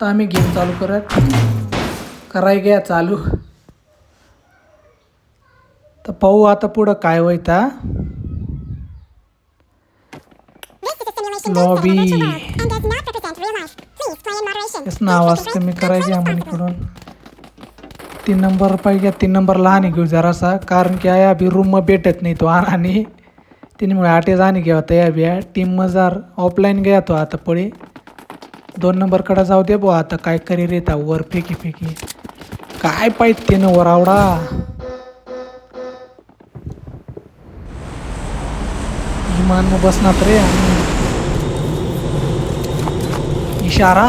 तर आम्ही गेम चालू कराय घ्या चालू. तर पाहू आता पुढं काय होईता. लॉबी हेच आवाज कमी करायचे आम्हाकडून. 3 नंबर पाहिजे. 3 नंबर लहान घेऊ जरासा, कारण की आहे अभि रूम मग भेटत नाही तो आणि तिने आठे जाणे घ्या होता या बिया टीम मजार ऑफलाईन घ्या तो आता पळे 2 नंबरकडे जाऊ दे बो. आता काय करी रेता वर फेकी काय पाहिजे ते न वर आवडा. विमान मग बसणार रे. आणि इशारा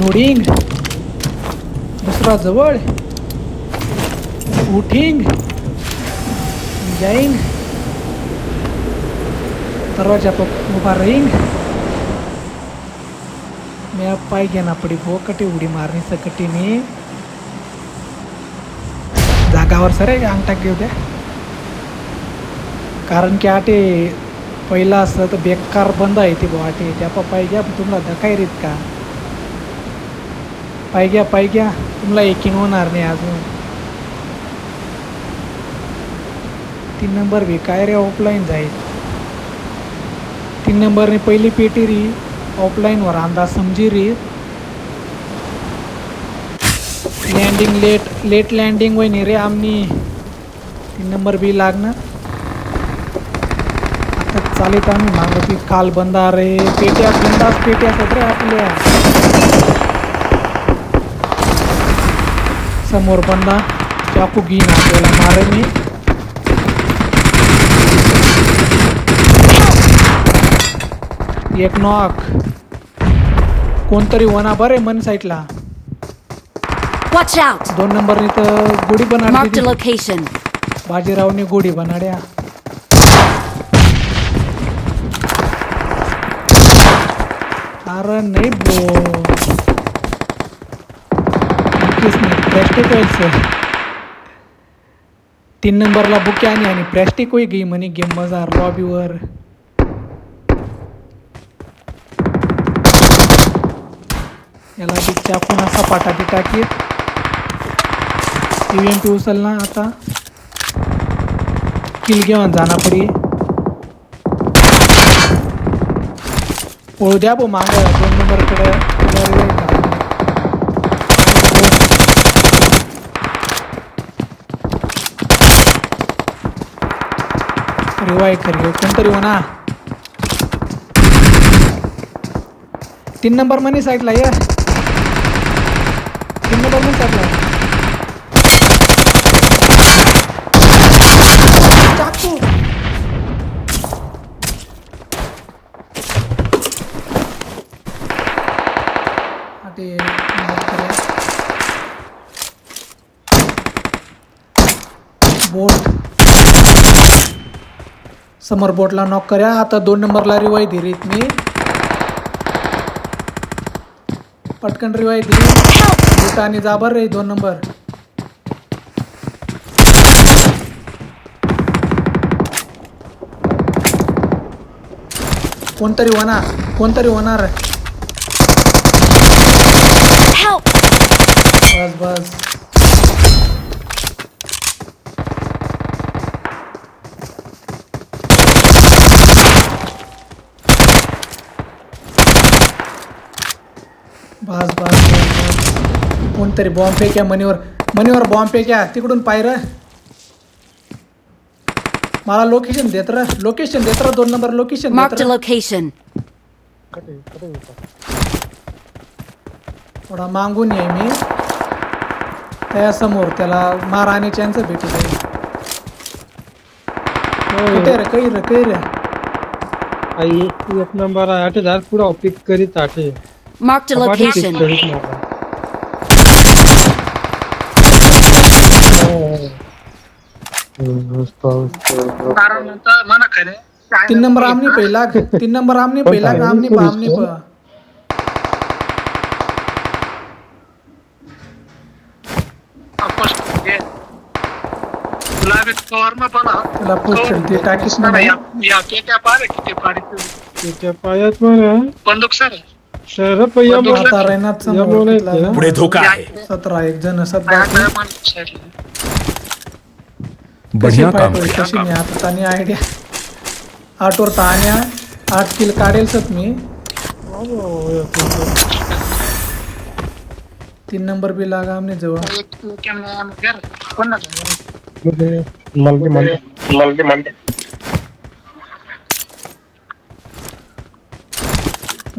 लोडिंग दुसरा जवळ उठिंग जाईंग दरवाजा पर उभा राहींग. मी पाहिजे ना पडी भो कटी उडी मारणी सकटीने जागावर सर अंगठा घेऊ द्या. कारण की आटे पहिला असतं तर बेकार बंद आहे ती बो आटे त्या पाहिजे तुम्हाला धकाय रीत का पाहिजे तुम्हाला एकिंग होणार नाही अजून. 3 नंबर भी काय रे ऑफलाईन जाईल. 3 नंबरने पहिली पेटी री ऑफलाईनवर अंदाज समजी री. लँडिंग लेट लँडिंग होई नाही रे आमनी. 3 नंबर बी लागणार आता चालित आम्ही मागवती काल बंदा रे पेट्या बिंदास पेट्या रे आपल्या समोर बंदा चाकू घेईन आपल्याला मारे मी. एक नॉक कोणतरी वना बरे मन साईडला. Watch out! 2 नंबरनी तर गोडी Marked a बनाडी. location. बाजीरावने गोडी बनाड्या. अरे नाही बो प्लॅस्टिक 3 नंबरला बुके आणि प्लॅस्टिक होई गई म्हणे गेम मजा लॉबीवर. याला बी चाकून असा पाटाटी टाकी इव्हेंट उचल ना आता किल घेऊन जाणार पडी. पळू द्या बो माग 2 नंबरकडे रिवाय करी कोणतरी हो ना. 3 नंबर मनी साईडला ये. 3 नंबर मनी साईडला चाकू ते बोट समोर बोटला नॉक करा. आता 2 नंबरला रिवाय दिरीत मी पटकन रिवाय दिली बुटा आणि जाबर रे 2 नंबर. कोणतरी होणार Help! बस कोणतरी बॉम्ब फेक्या मनीवर बॉम्ब फेक्या तिकडून पाहिर. मला लोकेशन देत र 2 number location Marked a location. थोडा मागून ये मी त्या समोर त्याला मार आणि चान्स भेटू जाईल. कुठे रे काही रे आई 1 नंबर 8000 पुढे पिक करीत आठे. Marked a location. तीन नंबर आमनी पहिला 3 नंबर आमनी पहिला आमनी त्याला पोस्ट ते टाकीस ना पायात मला बंदूक सर शहर पण आता रेनात समोर तिथला ना. पुढे धोका आहे. 17 एक जण 17 बढ़िया काम होईल किया. कशी मी आता त्याने आयडिया 8 वर ताण्या 8 किल काढेल सत मी 3 नंबर भी लागा हमने जवळ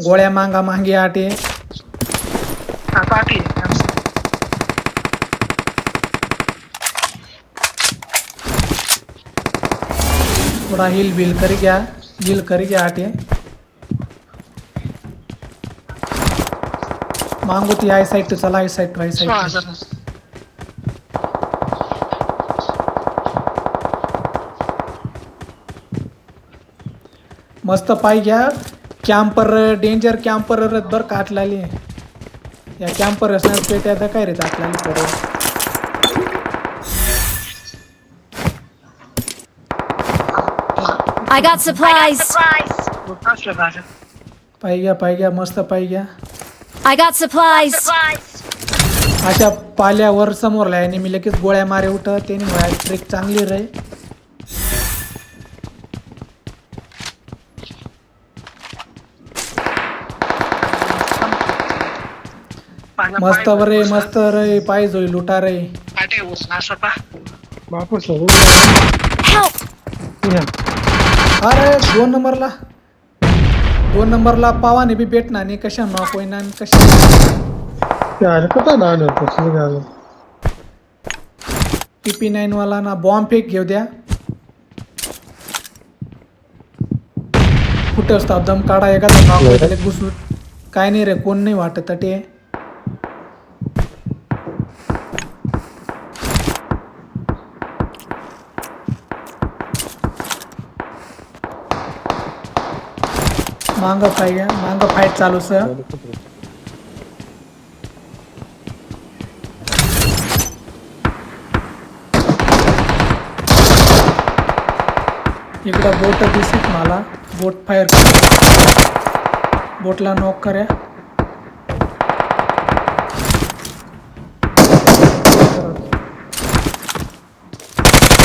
गोळ्या मांगा मांगी आटे थोड़ा हिल बिल कर गया आटे मांगो ती आई साइड तो चला आई साइड तो आई साइड मस्त पाय घ्या कॅम्पर डेंजर कॅम्पर बर काटलाली या कॅम्पर असणार पेट्या काय रे टाकलाली कडे I got supplies. पाय घ्या मस्त पाय घ्या I got supplies. अशा पाल्यावर समोरला आहे मी लगेच गोळ्या मारे उठ त्याने ट्रिक चांगली रे मस्त रे पाय जोई लुटा रे वापस Help! अरे 2 नंबरला पावाने बी भेटणार नाही कशा नॉक होईना आणि कशा हरकत ना PP9 वाला ना बॉम्ब फेक घेऊ द्या कुठे असतो दम काढा एखादा नॉक घुसून काय नाही रे कोण नाही वाटत ते मांग फाईट चालू सर इकडं बोट दिसत मला बोट फायर बोटला नॉक करा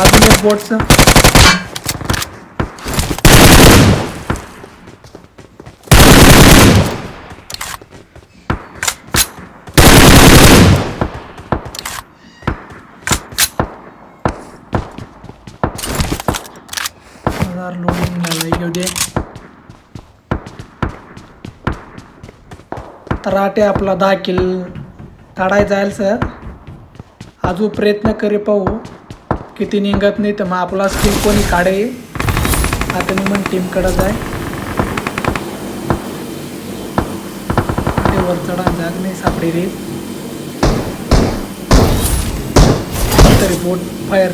अजून एक बोटचं लोडिंग झालं येऊ दे तराटे आपला 10 किल काढाय जाईल सर अजून प्रयत्न करे पाहू किती निघत नाही तर मग आपला स्किल कोणी काढे आता मी मग टीमकडे जाय वर चढा जाग नाही सापडी रे तरी बोट फायर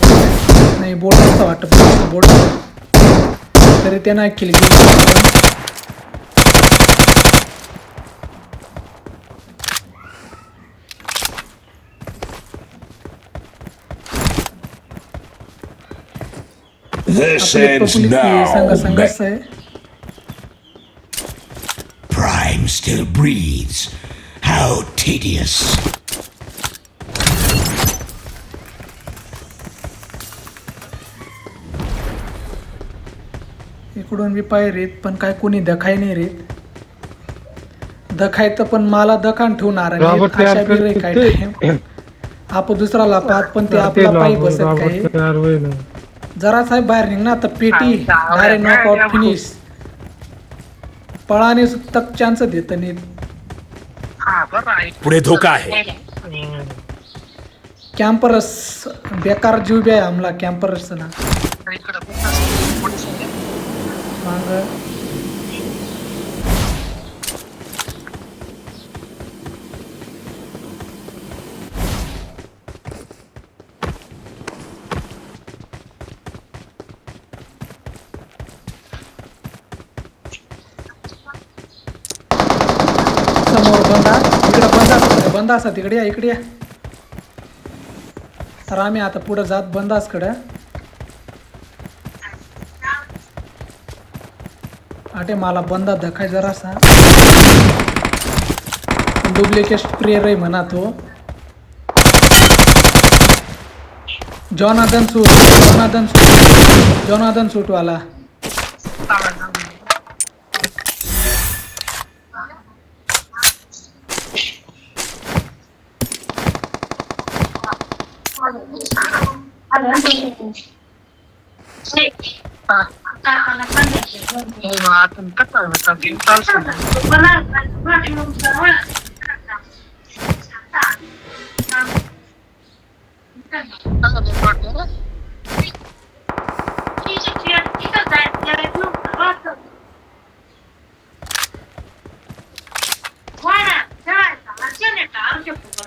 नाही बोट असं वाटत बोट तरी त्यांना किल This ends now. संघर्ष आहे Prime still breathes. How tedious. इकडून बी पाय रेत पण काय कोणी दखाय नाही रेत दखायचं पण मला दखान ठेवणार काय आपण दुसराला पाहत पण ते आपला पाय बसत काय जरा साहेब बाहेर निघणार तर पेटी डायरेक्ट नॉकआउट फिनिश पळाने तक चान्स देत नाही पुढे धोका आहे. कॅम्परस बेकार जीव बी आहे आमला कॅम्परस ना माग समोर बंदा असा तिकडे या इकडे या तर आम्ही आता पुढे जात बंदासकडे आटे मला बंदा दखाय जरासा डुप्लिकेट स्प्रेअर आहे म्हणा तो. जॉनादन सूटवाला.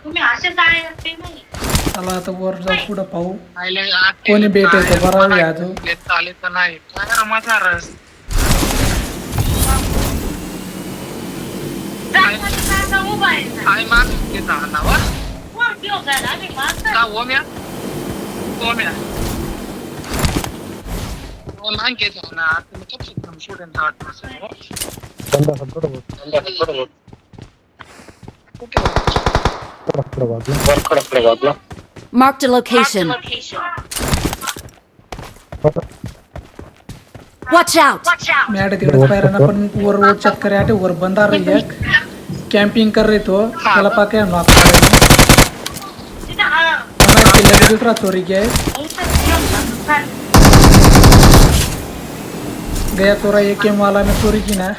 तुम्ही असे काय ते नाही चला आता वर जाऊ पुढं पाहू कोणी भेटायचं बरं आहे अजून. आले तर नाही काय माझा रस उभा आहे काय मान घेता नावा कोण घेऊ जायला आम्ही मागताय. का ओम्या ओम्या मान घेता ना तुम्ही कधी स्टुडंट आहात Marked a location. Watch out! मी आटे तिकडे पायऱ्यांना पण वर रोड चेक करे आटे वर बंदा रही एक कॅम्पिंग कर रही तो त्याला पाके नॉक तिथे हा किल्ले दूसरा चोरी किया है. गया चोरा AKM वाला ने चोरी की ना.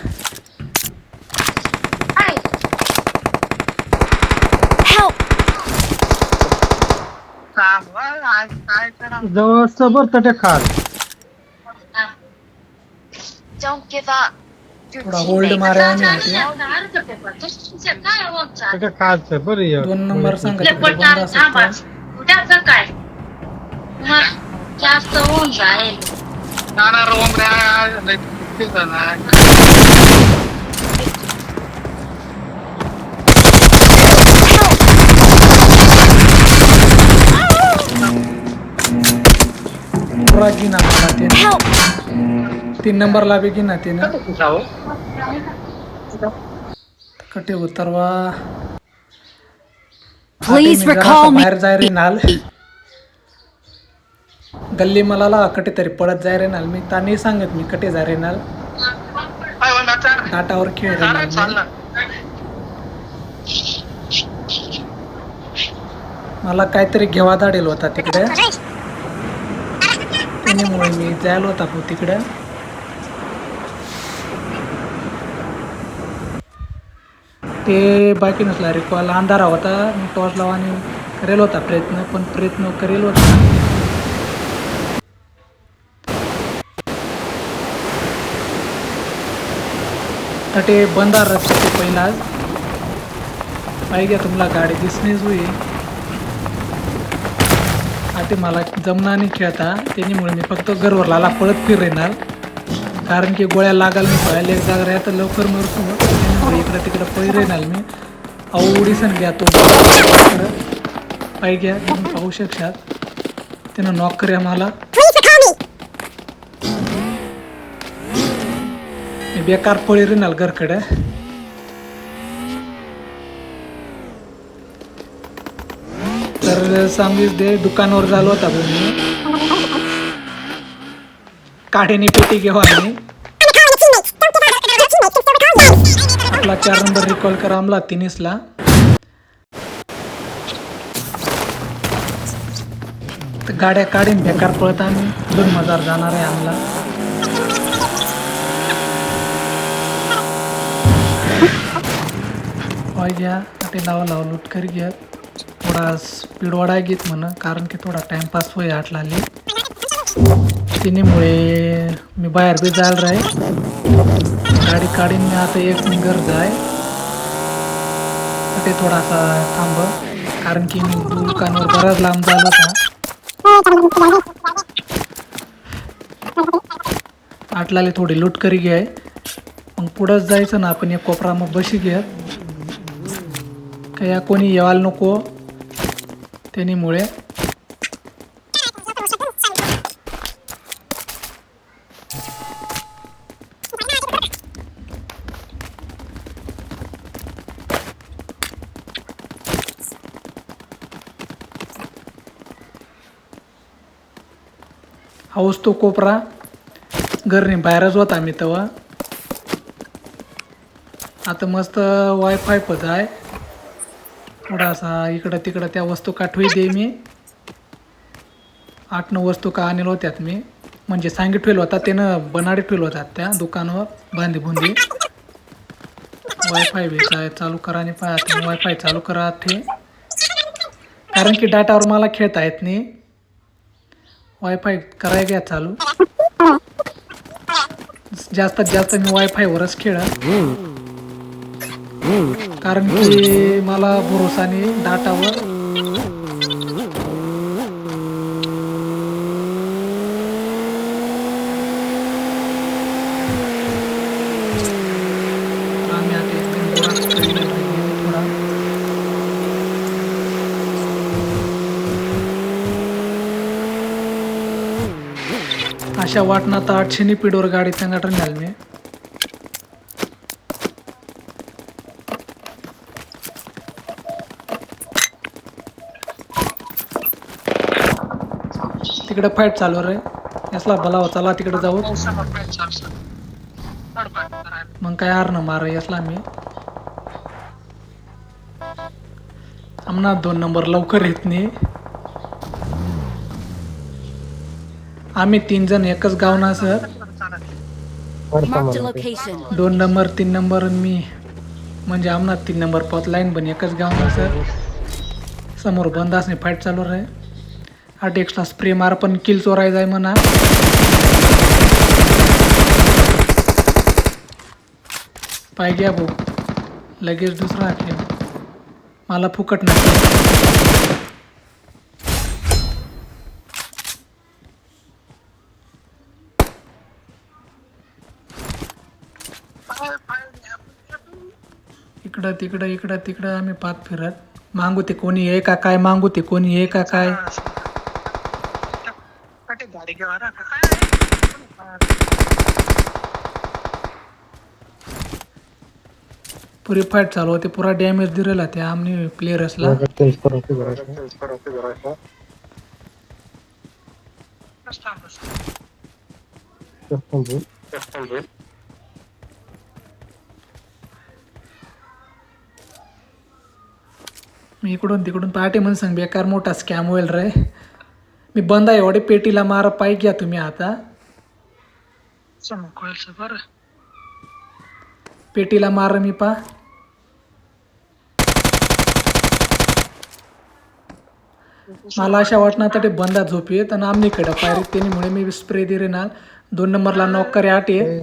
Help! काय करा जवळ सबर तटे खाल. Don't give up. थोडा होल्ड मारा आम्ही आटे. तटे खालचं बरं ये. 2 नंबर सांगा तिकडे बंदा असतो. उद्याचं काय मग जास्त होऊन जाईल. नाना रोम ना पुरा गिना मला ते Help! 3 नंबर ला बी गिना ते ना जाओ कटे उतरवा. Please आटे मी recall जरासा me. बाहेर जाय रे नाल गल्ली मला ला कटे तरी पडत जाय रे नाल. मी तानी सांगत मी कटे जाय रे नाल घाटावर खेळ रे नाल मी. मला काहीतरी घेवा दाडेल होता तिकडे त्यामुळे मी जायला होता भाऊ तिकडे. ते बाकी नसला रिकॉल अंधारा होता. मी टॉर्च लावाने करेल होता प्रयत्न करेल होता. ते बंद रस्ते पहिला पाहिजे तुम्हाला गाडी दिसणेच होईल. आता मला जमना नाही खेळता त्यामुळे मी फक्त गरवरला पळत फिरेनार कारण की गोळ्या लागाल मी पळायला एक जागा राहता लवकर मरतो. त्यामुळे इकडं तिकडं पळी राहणार मी. आवडीसन घ्या तो पाय घ्या तुम्ही पाहू शकतात त्यानं नॉक करे मला. मी बेकार पळी राहणार घरकडे. तर सांगूच दे दुकानावर झालो होता भाऊ मी काढेनी पेटी घेऊ आणि आपला 4 नंबर रिकॉल करा आमला 30ला. गाड्या काढीन बेकार पळत आम्ही 2000 जाणार आहे आम्हाला. घ्या ते लावा लूट करी घ्या. थोडा स्पीड वाढाय घेत म्हणा कारण की थोडा टाइमपास होय आटला आली तिनेमुळे मी बाहेर बी जायला राही. गाडी काढीन मी आता एक घर जाय ते थोडासा थांब कारण की मी दुकानावर बराच लांब झाला होता. आटलाले थोडी लूट करी घ्या मग पुढंच जायचं ना आपण एक कोपरा मग बशी घ्या काय कोणी यायला नको त्यामुळे. हाऊस तो कोपरा घरने बाहेरच होता मी तेव्हा. आता मस्त वायफाय पण आहे. थोडासा इकडं तिकडं त्या वस्तू का ठेवी दे मी. 8-9 वस्तू का आणल्या होत्यात मी, म्हणजे सांगितलेलं होता त्यानं बनाडी ठेवलं होतात त्या दुकानावर बांधी बुंदी. वायफाय बी काय चालू करा आणि पाहत वायफाय चालू करा ते, कारण की डाटावर मला खेळता येत नाही. वायफाय करायला घ्या चालू. जास्तीत जास्त मी वायफायवरच खेळा, कारण की मला भरोसा नाही डाटावर. आम्ही आता एकदम जोरात खेळलेलो आहे थोडा. अशा वाटणं तर 800 पिढीवर गाडी संघटन झाली मी. तिकडे फाईट चालू रे. यासला भलावा चला तिकडे जाऊ. मग काय हार न मार यासला मी. आमना 2 नंबर लवकर येत नाही. आम्ही 3 जण एकच गाव ना sir. Marked a location. 2 number 3 number मी, म्हणजे आमना 3 नंबर 5 लाईन पण एकच गाव ना सर. समोर बंदासने फाईट चालू रे. 8 एक्स्ट्रा स्प्रे मार पण किल चोराय जाय म्हणा. पाय घ्या भाऊ, लगेच दुसरा हाकले. मला फुकट नाही. इकडं तिकडं इकडं तिकडं आम्ही पाहत फिरत. मागू ते कोणी आहे का काय, मागू ते कोणी आहे का काय. गाडी घेवा ना काय. पुरी फाईट चालू होते, पुरा डॅमेज दिलेला त्या आम्ही प्लेयर्सला. मी इकडून तिकडून पहाटे म्हणून सांग बेकार मोठा स्कॅम होईल रे. मी बंद आहे एवढे पेटीला मार. पाय घ्या तुम्ही आता. बरं पेटीला मार मी पा. मला अशा वाटणार तर ते बंदा झोप येत आणि आमनीकडं पायरी त्यामुळे मी स्प्रे दिले ना. 2 नंबरला नॉक करे 8 आहे.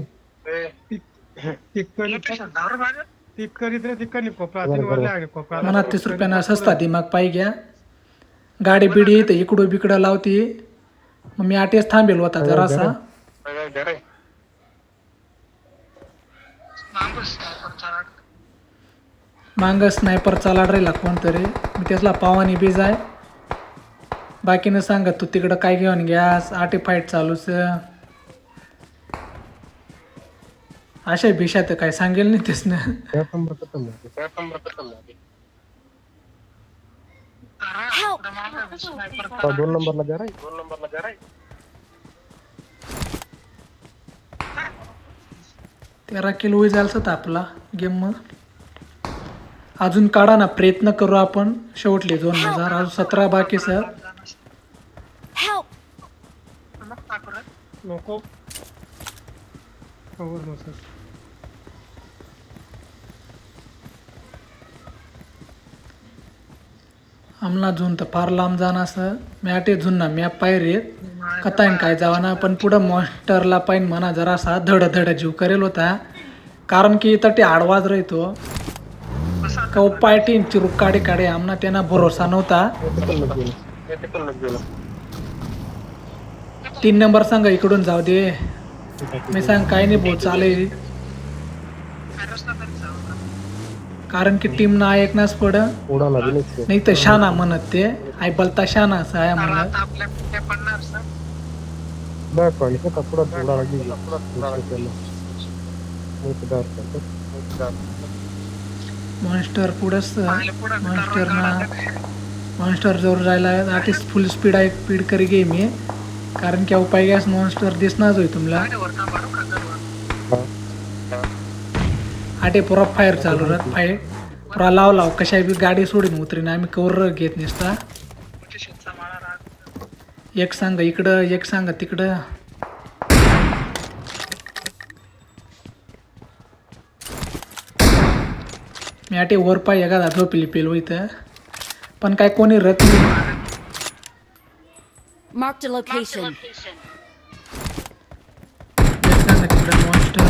म्हणा 30 रुपयानं सस्ता दिमाग पाय घ्या. गाडी बिडी तर इकडं बिकडं लावती. मग मी 8 थांबेल होता जरासा. मांग स्नायपर चाला राहिला कोणतरी. मी त्यातला पावानी बीज आहे. बाकीनं सांगत तू तिकडं काय घेऊन घ्यास. 8 फाईट चालूच. अशा भिशा तर काय सांगेल नाही तेच ना. Help! 2 नंबरला जा रे. 13 किलो होई जायचं तर आपला गेम. मग अजून काढा ना, प्रयत्न करू आपण. शेवटले 2000 अजून 17 बाकी सर. Help! नको आमला झुन तर फार लांब जाणं असं. मॅटे झुन ना मॅप पायरेत कताईन काय जावा ना. पण पुढं मॉन्स्टरला पाहिन म्हणा जरासा धड जीव करेल होता. कारण की इथं ते आडवाज राहतो का पायटीन चिरूक काढे आमना त्यांना भरोसा नव्हता. 3 नंबर सांगा इकडून जाऊ दे. मी सांग काय नाही भाऊ चालेल. कारण की टीम ना ऐकण्यास पड नाही तर शाना म्हणत ते. आई बलता शाना असं आहे म्हणत. मॉन्स्टर पुढंच. मॉन्स्टर जवळ जायला आर्टिस्ट फुल स्पीड आहे. स्पीड करी गे मी. कारण की उपाय गॅस मॉन्स्टर दिसणारच होय तुम्हाला. गाडीवर थांबा बरं का घरवर. आटे पुरा फायर चालू राहत फायर पुरा लाव कशा बी गाडी सोडून उतरीन आम्ही कवर घेत नसता. शेतचा माळा राहत. एक सांगा इकडं एक सांगा तिकडं. मी आटे वर पाय एखादा झोपली पेलो इथं पण काय कोणी रत नाही. Marked a location. एक सांगा तिकडं मॉन्स्टर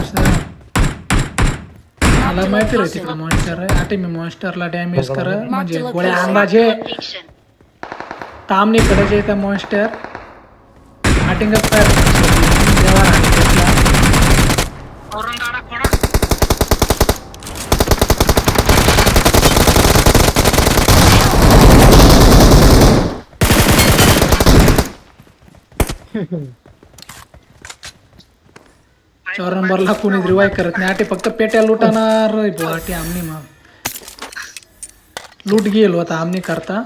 मला माहिती रे तिकडं मॉन्स्टर आहे. आटे मी मॉन्स्टरला डॅमेज कर म्हणजे गोळ्या अंदाजे तामने कडे त्या मॉन्स्टर आटिंगच फायर जेव्हा औरंग गाडा फोडा. चार नंबरला कोणी रिवाय करत नाही. आटे फक्त पेट्या लुटाणार आटे आमनी मग लूट गेलो होता आमने करता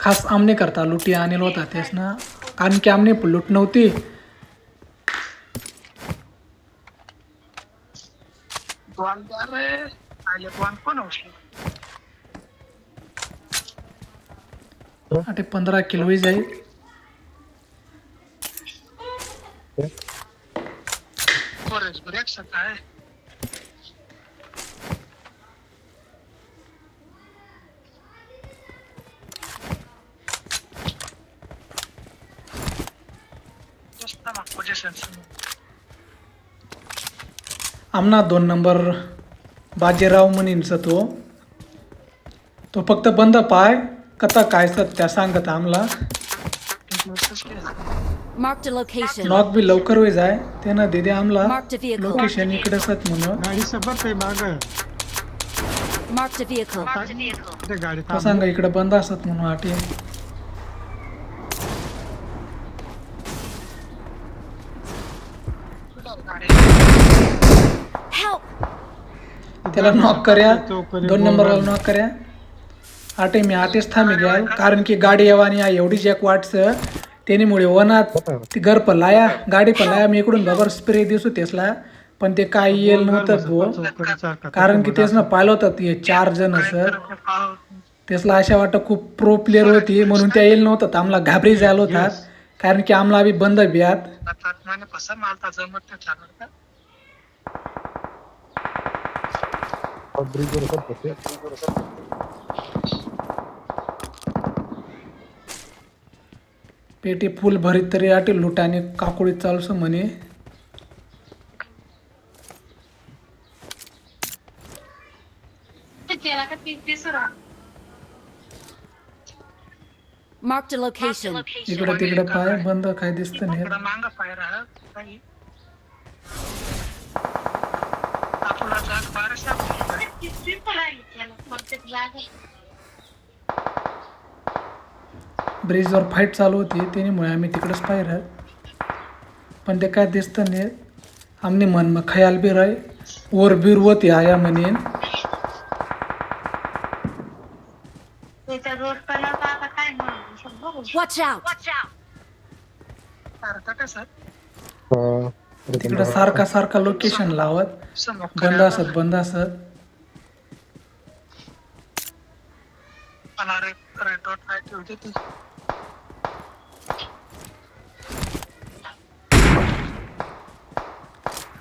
खास आमने करता लुटी आणेल होता तेच ना कारण की आमने लूट नव्हती. द्वान द्या रे. आले द्वान कोण उचली. आटे 15 किलो जाईल. फॉरेस्ट ब्रेक सकता है. आमना 2 नंबर बाजीराव म्हणींचा तो फक्त बंद पाय कथा काय सत्या सांगत आमला Marked a location. नॉक बी लवकर होई जाय त्यानं दिदे आमला Marked a vehicle. लोकेशन इकडे सत म्हणून गाडी सबत आहे माग Marked a vehicle. ते गाडी तो सांगा इकडे बंद असत म्हणून आटे Help! त्याला नॉक कर्या 2 नंबरला नॉक कर्या. आटे मी आटेच थांबी घ्याल कारण की गाडी येवानी एवढीच एक वाटच त्यानीमुळे वनात ती घर पलाया गाडी पलाया मी इकडून बरोबर स्प्रे दिसू तेसला पण ते काय येईल नव्हतं भो कारण की तेच ना पाहिलं होतं ते 4 जण सर तेसला अशा वाटतं खूप प्रो प्लेअर होती म्हणून त्या येईल नव्हतं आम्हाला घाबरी जायला होता कारण की आम्हाला बी बंद बियात मैंने पसंद मालता जमत नाही चालत का. पेटी फुल भरीत तरी आटे लुटाने काकुळी चालूस म्हणे. त्याला का तीस राहा. Marked a location. इकडे तिकडे पाय बंद काय दिसत नाही. इकडं मांग फायर आहे काही. आपला जाग बारस आहे. तीस राहिली त्याला प्रत्येक जागा. ब्रिजवर फाईट चालू होती त्यामुळे आम्ही तिकडेच पाहिलं पण ते काय दिसतं नाही. आमने मन मग खयाल बी राय वर बीर होती आया म्हणेन त्याच्या रोडला आता काय म्हणू. Watch out! सारखं कसं तिकडे सारखा लोकेशन लावत समोर बंद असत मला रे डॉट काय ठेवते ती.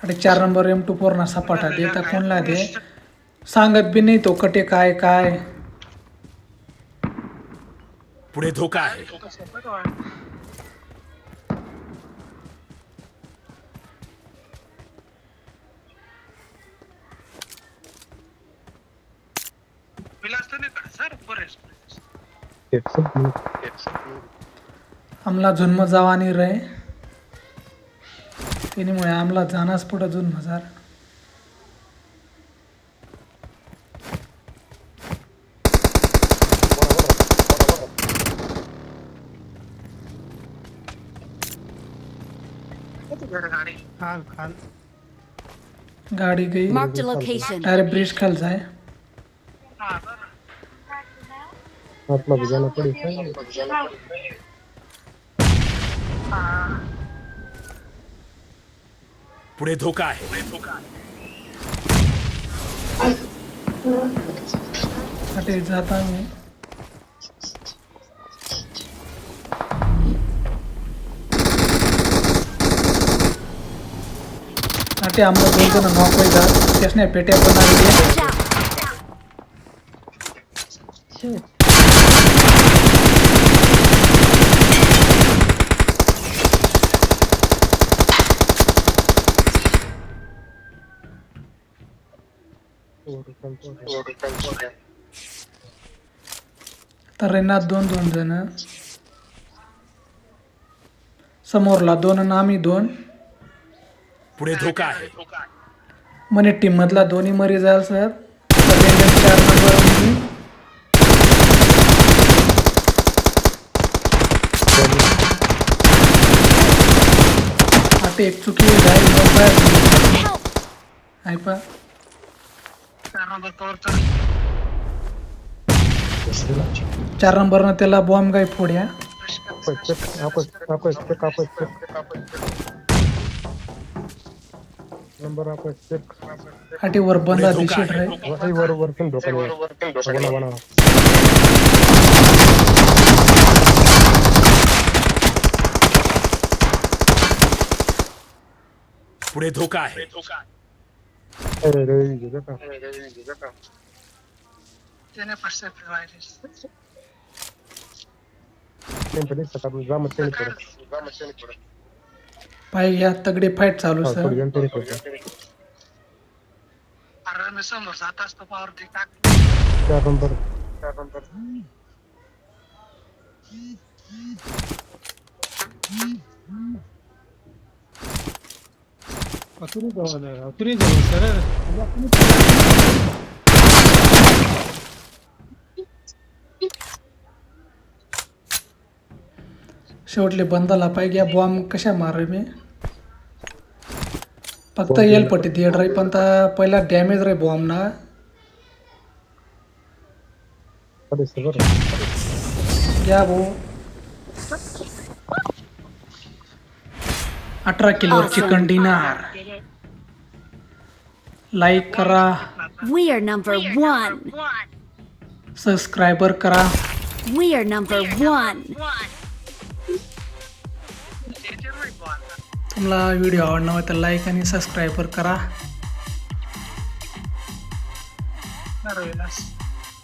आणि 4 नंबर M24 ना सपाटा देता कोणला दे सांगत बी नाही तो कटे काय काय पुढे धोका आहे. कसं बरं विलास तर नाही का सर फॉरेस्ट. आमला जुन्म जावानी रे त्यामुळे आमला जाणाच पुढं जुन्म जार गाडी खाल खाल गाडी गई Marked a location. Direct bridge खाल जाय. हा बरं. पुढे धोका आहे अटे जाता मी अटे आम्हाला 2 जण नॉक व्हायचा त्यासने पेट्या पण आली Watch out! तर रेनात 2 जण समोरला 2 आणि आम्ही 2 पुढे धोका आहे मने टीम मधला दोन्ही मरी जाल सर 4 नंबर आटे एक चुकी जाईल आहे पा 4 नंबर कवर तर 4 नंबरनं त्याला बॉम्ब काय फोड्या आटे वर बंदा दिसत रे पुढे धोका आहे त्याने फर्स्ट राहिले पाय या तगडे फाईट चालू सर अरे मी समोर जात असतो पावरती टाक तुरी जवळ सर शेवटले बंदाला पाय घ्या बॉम्ब कशा मारे मी फक्त येल पट्टी दियड रे पण पहिला डॅमेज रे बॉम्ब ना घ्या भाऊ 18 किलो चिकन डिनर लाईक करा We are number 1. सबस्क्रायबर करा We are number 1. तुम्हाला व्हिडिओ आवडला तर लाईक आणि सबस्क्रायबर करा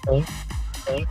नाही